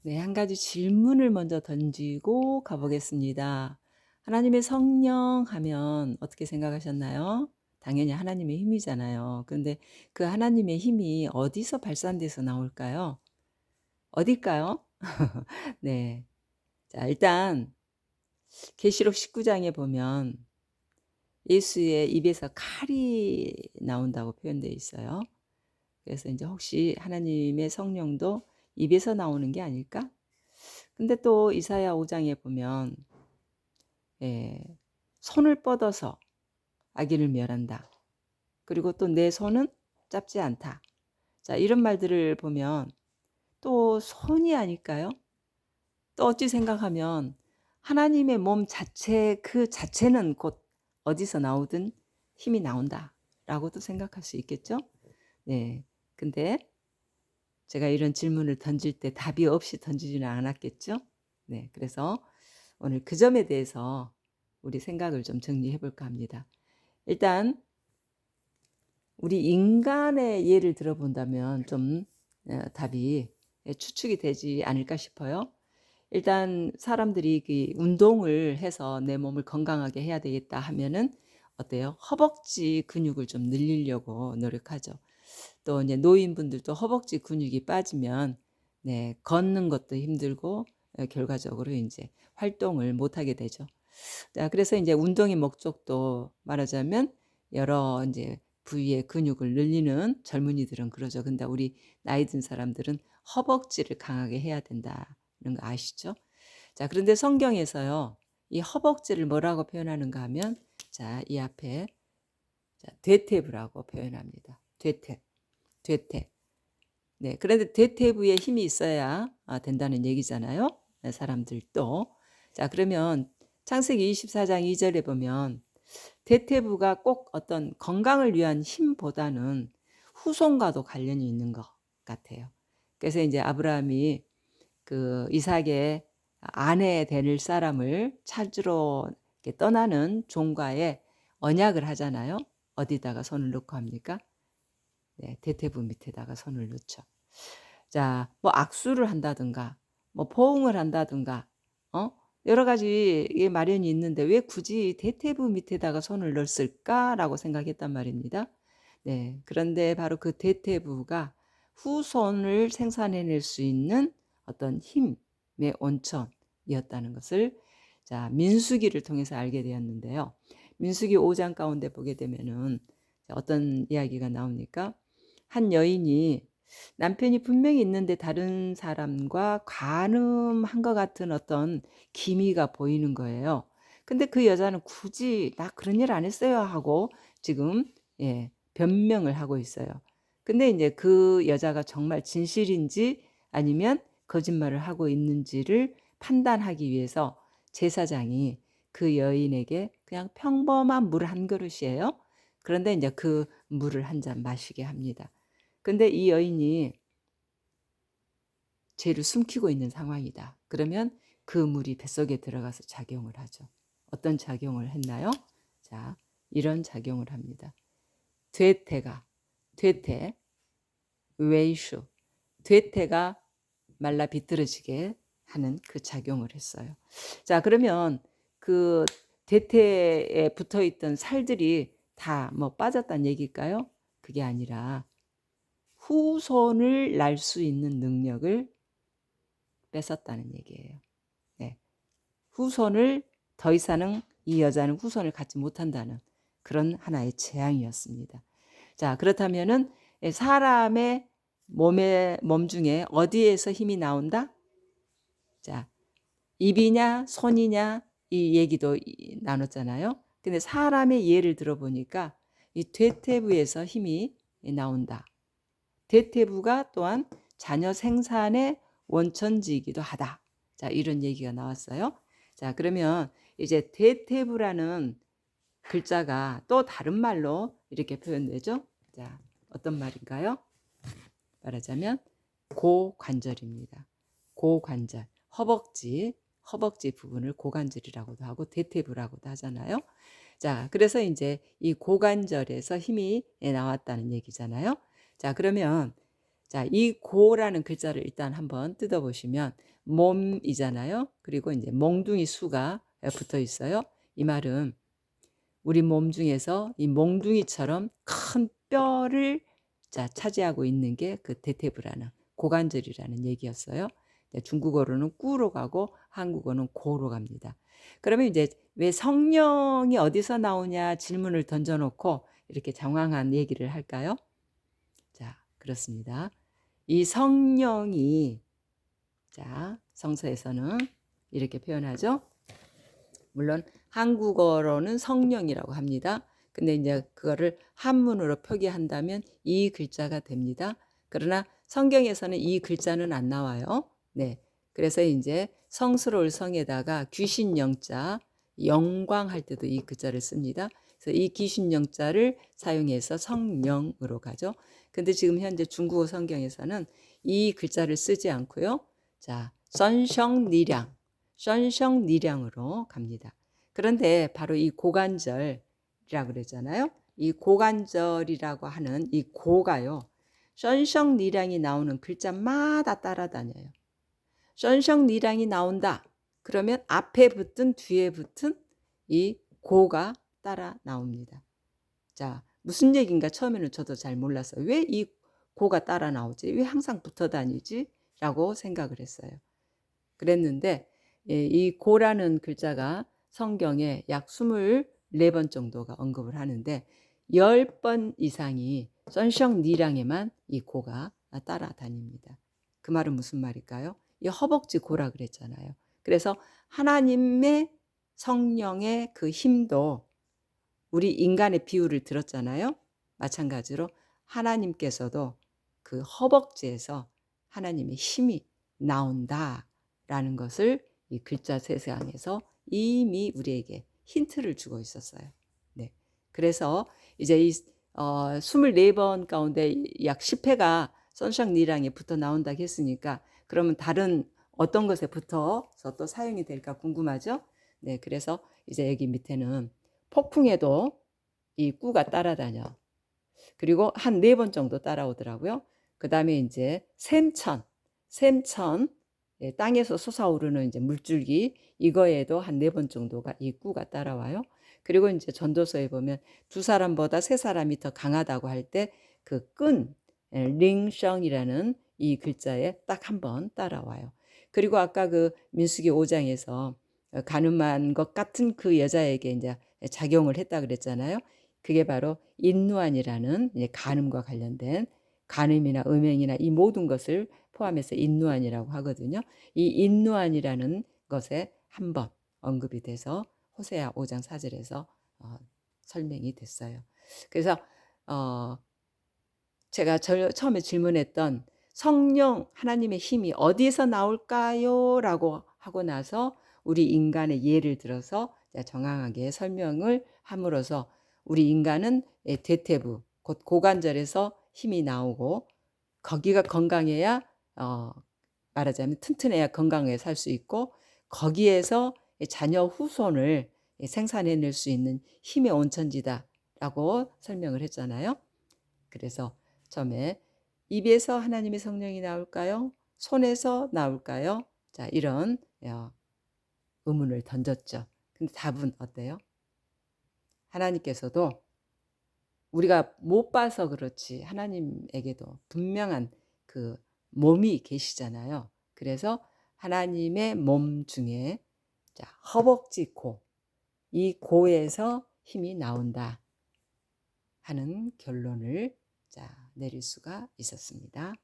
네, 한 가지 질문을 먼저 던지고 가보겠습니다. 하나님의 성령 하면 어떻게 생각하셨나요? 당연히 하나님의 힘이잖아요. 그런데 그 하나님의 힘이 어디서 발산돼서 나올까요? 어딜까요? 네. 자, 일단 계시록 19장에 보면 예수의 입에서 칼이 나온다고 표현되어 있어요. 그래서 이제 혹시 하나님의 성령도 입에서 나오는 게 아닐까? 근데 또 이사야 5장에 보면 예, 손을 뻗어서 아기를 멸한다. 그리고 또 내 손은 짧지 않다. 자, 이런 말들을 보면 또 손이 아닐까요? 또 어찌 생각하면 하나님의 몸 자체 그 자체는 곧 어디서 나오든 힘이 나온다라고도 생각할 수 있겠죠? 네. 근데 제가 이런 질문을 던질 때 답이 없이 던지지는 않았겠죠? 네. 그래서 오늘 그 점에 대해서 우리 생각을 좀 정리해 볼까 합니다. 일단 우리 인간의 예를 들어본다면 좀 답이 추측이 되지 않을까 싶어요. 일단 사람들이 그 운동을 해서 내 몸을 건강하게 해야 되겠다 하면은 어때요? 허벅지 근육을 좀 늘리려고 노력하죠. 또 이제 노인분들도 허벅지 근육이 빠지면 네, 걷는 것도 힘들고 결과적으로 이제 활동을 못 하게 되죠. 자, 그래서 이제 운동의 목적도 말하자면 여러 이제 부위의 근육을 늘리는 젊은이들은 그러죠. 근데 우리 나이 든 사람들은 허벅지를 강하게 해야 된다는 거 아시죠? 자, 그런데 성경에서요. 이 허벅지를 뭐라고 표현하는가 하면 자, 이 앞에 자, 되태부라고 표현합니다. 되태. 네, 그런데 대퇴부에 힘이 있어야 된다는 얘기잖아요. 네, 사람들도. 자, 그러면 창세기 24장 2절에 보면 대퇴부가 꼭 어떤 건강을 위한 힘보다는 후손과도 관련이 있는 것 같아요. 그래서 이제 아브라함이 그 이삭의 아내 될 사람을 찾으러 떠나는 종과의 언약을 하잖아요. 어디다가 손을 놓고 합니까? 네, 대퇴부 밑에다가 손을 놓죠. 자, 뭐 악수를 한다든가, 뭐 포옹을 한다든가, 어? 여러 가지 마련이 있는데 왜 굳이 대퇴부 밑에다가 손을 넣었을까라고 생각했단 말입니다. 네, 그런데 바로 그 대퇴부가 후손을 생산해낼 수 있는 어떤 힘의 온천이었다는 것을 자, 민수기를 통해서 알게 되었는데요. 민수기 5장 가운데 보게 되면은 어떤 이야기가 나옵니까? 한 여인이 남편이 분명히 있는데 다른 사람과 간음한 것 같은 어떤 기미가 보이는 거예요. 근데 그 여자는 굳이 나 그런 일 안 했어요 하고 지금 변명을 하고 있어요. 근데 이제 그 여자가 정말 진실인지 아니면 거짓말을 하고 있는지를 판단하기 위해서 제사장이 그 여인에게 그냥 평범한 물 한 그릇이에요. 그런데 이제 그 물을 한 잔 마시게 합니다. 근데 이 여인이 죄를 숨기고 있는 상황이다. 그러면 그 물이 뱃속에 들어가서 작용을 하죠. 어떤 작용을 했나요? 자, 이런 작용을 합니다. 되태, 웨이슈, 되태가 말라 비틀어지게 하는 그 작용을 했어요. 자, 그러면 그 대퇴에 붙어 있던 살들이 다 뭐 빠졌다는 얘기일까요? 그게 아니라 후손을 날 수 있는 능력을 뺏었다는 얘기예요. 네. 후손을 더 이상은 이 여자는 후손을 갖지 못한다는 그런 하나의 재앙이었습니다. 자, 그렇다면은 사람의 몸 중에 어디에서 힘이 나온다? 자, 입이냐 손이냐 이 얘기도 나눴잖아요. 근데 사람의 예를 들어보니까 이 퇴퇴부에서 힘이 나온다. 대퇴부가 또한 자녀 생산의 원천지이기도 하다. 자, 이런 얘기가 나왔어요. 자, 그러면 이제 대퇴부라는 글자가 또 다른 말로 이렇게 표현되죠. 자, 어떤 말인가요? 말하자면 고관절입니다. 고관절, 허벅지 부분을 고관절이라고도 하고 대퇴부라고도 하잖아요. 자, 그래서 이제 이 고관절에서 힘이 나왔다는 얘기잖아요. 자, 그러면 자, 이 고라는 글자를 일단 한번 뜯어보시면 몸이잖아요. 그리고 이제 몽둥이 수가 붙어 있어요. 이 말은 우리 몸 중에서 이 몽둥이처럼 큰 뼈를 자, 차지하고 있는 게 그 대퇴부라는 고관절이라는 얘기였어요. 중국어로는 꾸로 가고 한국어는 고로 갑니다. 그러면 이제 왜 성령이 어디서 나오냐 질문을 던져놓고 이렇게 장황한 얘기를 할까요? 자, 그렇습니다. 이 성령이 자, 성서에서는 이렇게 표현하죠. 물론 한국어로는 성령이라고 합니다. 근데 이제 그거를 한문으로 표기한다면 이 글자가 됩니다. 그러나 성경에서는 이 글자는 안 나와요. 네. 그래서 이제 성스러울 성에다가 귀신 영자, 영광할 때도 이 글자를 씁니다. 그래서 이 귀신 영자를 사용해서 성령으로 가죠. 근데 지금 현재 중국어 성경에서는 이 글자를 쓰지 않고요. 자, 선성리량, 선성리량으로 갑니다. 그런데 바로 이 고관절이라고 그러잖아요. 이 고관절이라고 하는 이 고가요. 선성리량이 나오는 글자마다 따라다녀요. 선성리량이 나온다. 그러면 앞에 붙은 뒤에 붙은 이 고가 따라 나옵니다. 자, 무슨 얘기인가 처음에는 저도 잘 몰라서 왜 이 고가 따라 나오지? 왜 항상 붙어 다니지? 라고 생각을 했어요. 그랬는데 이 고라는 글자가 성경에 약 24번 정도가 언급을 하는데 10번 이상이 선성리량에만 이 고가 따라다닙니다. 그 말은 무슨 말일까요? 이 허벅지 고라 그랬잖아요. 그래서 하나님의 성령의 그 힘도 우리 인간의 비유를 들었잖아요. 마찬가지로 하나님께서도 그 허벅지에서 하나님의 힘이 나온다라는 것을 이 글자 세상에서 이미 우리에게 힌트를 주고 있었어요. 네. 그래서 이제 이 24번 가운데 약 10회가 선상리랑에 붙어 나온다고 했으니까 그러면 다른 어떤 것에 붙어서 또 사용이 될까 궁금하죠? 네. 그래서 이제 여기 밑에는 폭풍에도 이 꾸가 따라다녀. 그리고 한 4번 정도 따라오더라고요. 그 다음에 이제 샘천, 예, 땅에서 솟아오르는 이제 물줄기, 이거에도 한 4번 정도가 이 꾸가 따라와요. 그리고 이제 전도서에 보면 2사람보다 3사람이 더 강하다고 할 때 그 끈, 링성이라는 이 글자에 딱 한 번 따라와요. 그리고 아까 그 민수기 5장에서 가늠한 것 같은 그 여자에게 이제 작용을 했다 그랬잖아요. 그게 바로 인누안이라는 간음과 관련된 간음이나 음행이나 이 모든 것을 포함해서 인누안이라고 하거든요. 이 인누안이라는 것에 한번 언급이 돼서 호세아 5장 4절에서 설명이 됐어요. 그래서 제가 처음에 질문했던 성령 하나님의 힘이 어디서 나올까요? 라고 하고 나서 우리 인간의 예를 들어서 정확하게 설명을 함으로써 우리 인간은 대퇴부 곧 고관절에서 힘이 나오고 거기가 건강해야 말하자면 튼튼해야 건강하게 살 수 있고 거기에서 자녀 후손을 생산해낼 수 있는 힘의 온천지다라고 설명을 했잖아요. 그래서 처음에 입에서 하나님의 성령이 나올까요? 손에서 나올까요? 자, 이런 의문을 던졌죠. 근데 답은 어때요? 하나님께서도 우리가 못 봐서 그렇지 하나님에게도 분명한 그 몸이 계시잖아요. 그래서 하나님의 몸 중에 자, 허벅지 고, 이 고에서 힘이 나온다 하는 결론을 자, 내릴 수가 있었습니다.